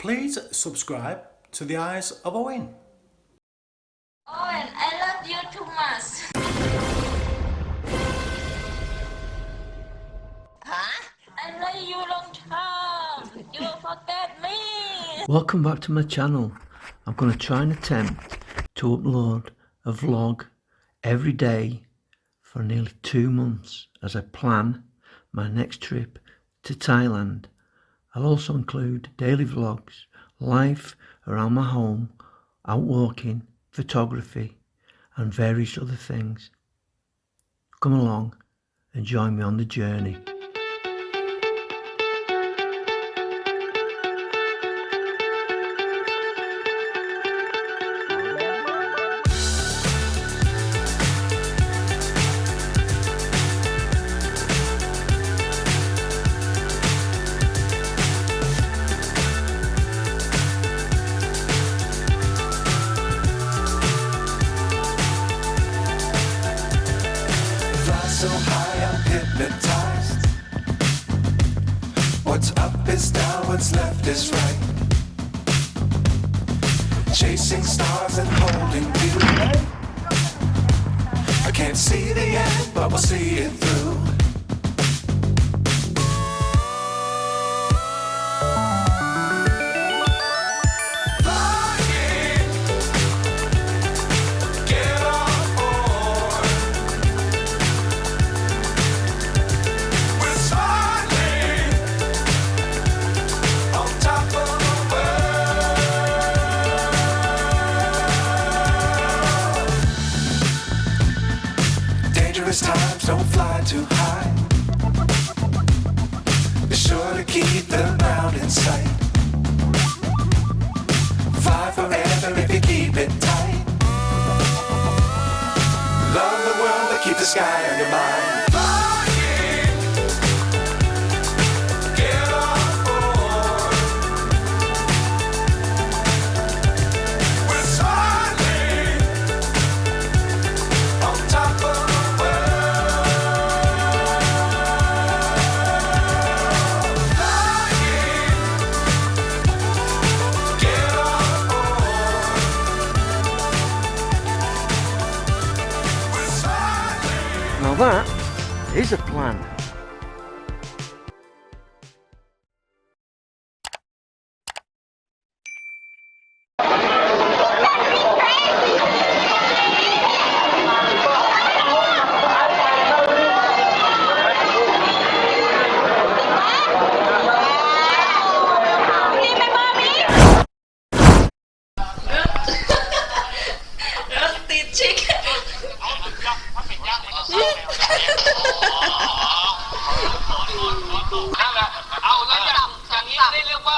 Please subscribe to the eyes of Owen. Owen, I love you too much. I love you long time. You forget me. Welcome back to my channel. I'm going to try and attempt to upload a vlog every day for nearly 2 months as I plan my next trip to Thailand. I'll also include daily vlogs, life around my home, out walking, photography and various other things. Come along and join me on the journey. So high I'm hypnotized. What's up is down, what's left is right. Chasing stars and holding you. I can't see the end, but we'll see it through. Times don't fly too high. Be sure to keep the ground in sight. Fly forever if you keep it tight. Love the world but keep the sky on your mind. Now that is a plan.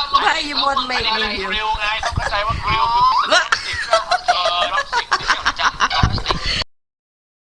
Why you won't make me?